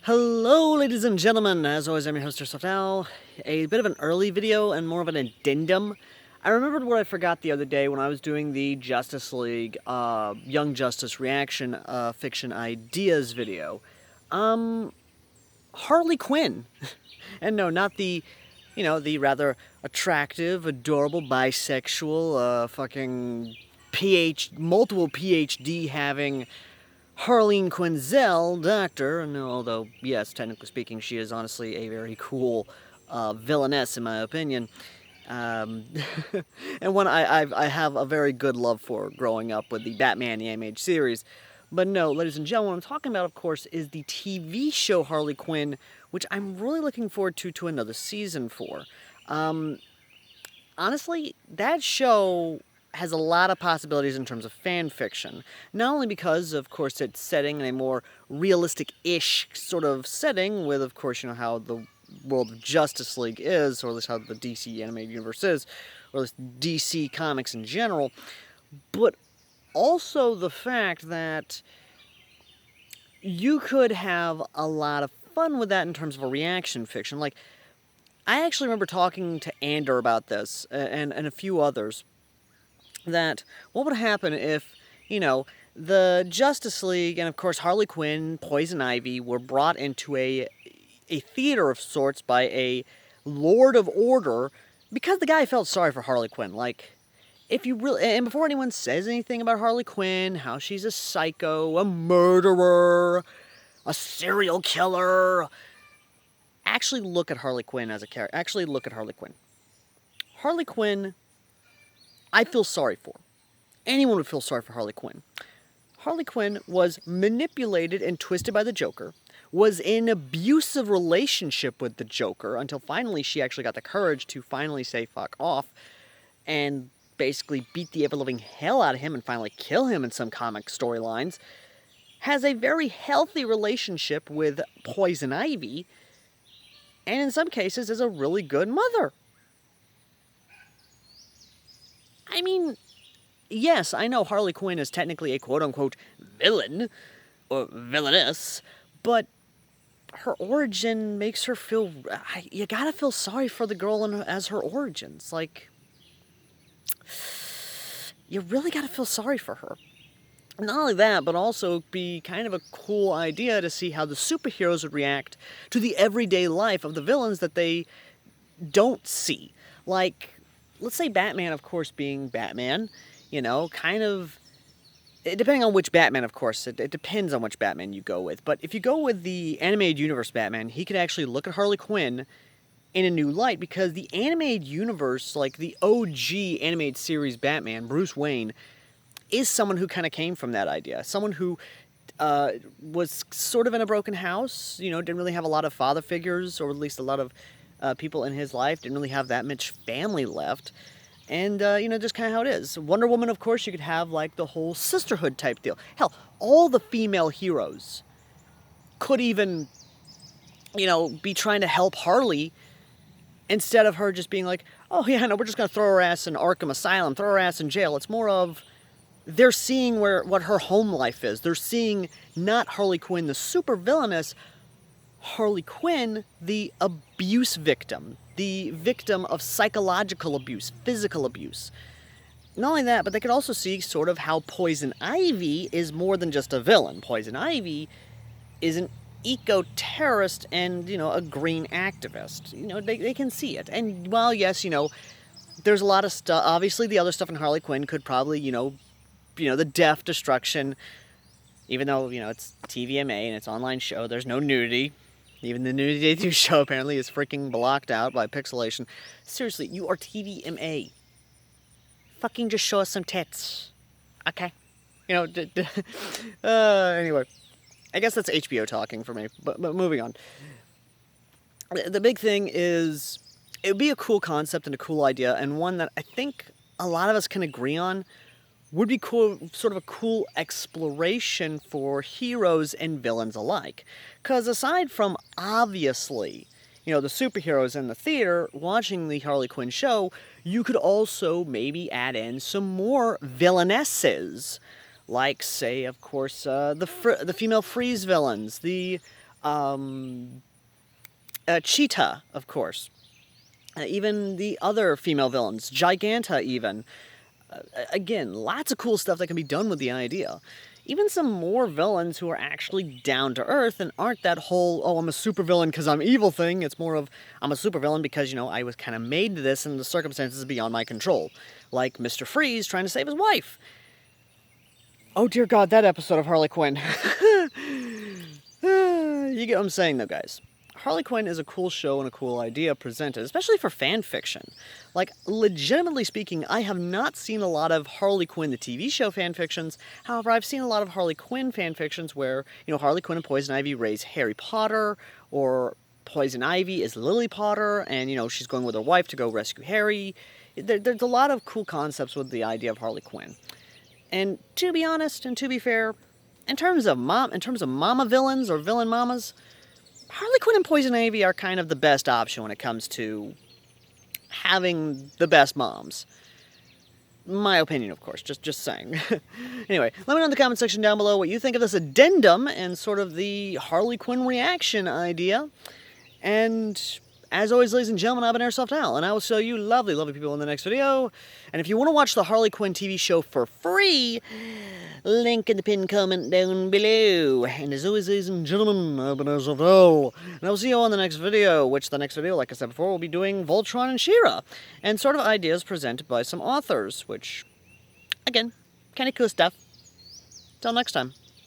Hello, ladies and gentlemen. As always, I'm your host, yourself now. A bit of an early video and more of an addendum. I remembered what I forgot the other day when I was doing the Justice League Young Justice Reaction Fiction Ideas video. Harley Quinn. And no, not the, the rather attractive, adorable, bisexual, multiple PhD having Harleen Quinzel, Doctor, and although, yes, technically speaking, she is honestly a very cool villainess, in my opinion. And one I have a very good love for growing up with the Batman the animated series. But no, ladies and gentlemen, what I'm talking about, of course, is the TV show Harley Quinn, which I'm really looking forward to another season for. Honestly, that show has a lot of possibilities in terms of fan fiction. Not only because, of course, it's setting in a more realistic-ish sort of setting with, of course, how the world of Justice League is, or at least how the DC animated universe is, or at least DC comics in general, but also the fact that you could have a lot of fun with that in terms of a reaction fiction. Like, I actually remember talking to Ander about this, and a few others, that what would happen if, the Justice League and, of course, Harley Quinn, Poison Ivy were brought into a theater of sorts by a Lord of Order because the guy felt sorry for Harley Quinn. Like, if you really... And before anyone says anything about Harley Quinn, how she's a psycho, a murderer, a serial killer, actually look at Harley Quinn as a character. Actually look at Harley Quinn. Harley Quinn, I feel sorry for. Anyone would feel sorry for Harley Quinn. Harley Quinn was manipulated and twisted by the Joker, was in an abusive relationship with the Joker, until finally she actually got the courage to finally say fuck off, and basically beat the ever-living hell out of him and finally kill him in some comic storylines, has a very healthy relationship with Poison Ivy, and in some cases is a really good mother. I mean, yes, I know Harley Quinn is technically a quote-unquote villain, or villainess, but her origin makes her feel... You gotta feel sorry for the girl as her origins. Like, you really gotta feel sorry for her. Not only that, but also be kind of a cool idea to see how the superheroes would react to the everyday life of the villains that they don't see. Like, let's say Batman, of course, being Batman, kind of... Depending on which Batman, of course, it depends on which Batman you go with. But if you go with the animated universe Batman, he could actually look at Harley Quinn in a new light, because the animated universe, like the OG animated series Batman, Bruce Wayne, is someone who kind of came from that idea. Someone who was sort of in a broken house, didn't really have a lot of father figures, or at least a lot of people in his life, didn't really have that much family left. And, just kind of how it is. Wonder Woman, of course, you could have, like, the whole sisterhood type deal. Hell, all the female heroes could even, be trying to help Harley, instead of her just being like, oh, yeah, no, we're just going to throw her ass in Arkham Asylum, throw her ass in jail. It's more of, they're seeing what her home life is. They're seeing not Harley Quinn, the super villainess, Harley Quinn, the abuse victim. The victim of psychological abuse, physical abuse. Not only that, but they could also see sort of how Poison Ivy is more than just a villain. Poison Ivy is an eco-terrorist and, a green activist. They can see it. And while, yes, there's a lot of stuff. Obviously, the other stuff in Harley Quinn could probably, the death, destruction. Even though, it's TVMA and it's an online show, there's no nudity. Even the nudity they do show apparently is freaking blocked out by pixelation. Seriously, you are TVMA. Fucking just show us some tits. Okay? Anyway. I guess that's HBO talking for me, but moving on. The big thing is, it would be a cool concept and a cool idea, and one that I think a lot of us can agree on would be cool, sort of a cool exploration for heroes and villains alike. Because aside from, obviously, the superheroes in the theater watching the Harley Quinn show, you could also maybe add in some more villainesses. Like, say, of course, the female Freeze villains, the Cheetah, of course. Even the other female villains, Giganta even. Again, lots of cool stuff that can be done with the idea. Even some more villains who are actually down to earth and aren't that whole, oh, I'm a supervillain because I'm evil thing. It's more of, I'm a supervillain because, I was kind of made to this and the circumstances beyond my control. Like Mr. Freeze trying to save his wife. Oh dear God, that episode of Harley Quinn. You get what I'm saying though, guys. Harley Quinn is a cool show and a cool idea presented, especially for fan fiction. Like, legitimately speaking, I have not seen a lot of Harley Quinn, the TV show fanfictions. However, I've seen a lot of Harley Quinn fanfictions where, Harley Quinn and Poison Ivy raise Harry Potter, or Poison Ivy is Lily Potter, and, she's going with her wife to go rescue Harry. There's a lot of cool concepts with the idea of Harley Quinn. And to be honest, and to be fair, in terms of mama villains or villain mamas, Harley Quinn and Poison Ivy are kind of the best option when it comes to having the best moms. My opinion, of course, just saying. Anyway, let me know in the comment section down below what you think of this addendum and sort of the Harley Quinn reaction idea. And as always, ladies and gentlemen, I've been Airsoft Al, and I will show you lovely, lovely people in the next video. And if you want to watch the Harley Quinn TV show for free, link in the pinned comment down below. And as always, ladies and gentlemen, I've been Airsoft Al, and I will see you all in the next video, which the next video, like I said before, will be doing Voltron and She-Ra, and sort of ideas presented by some authors, which, again, kind of cool stuff. Till next time.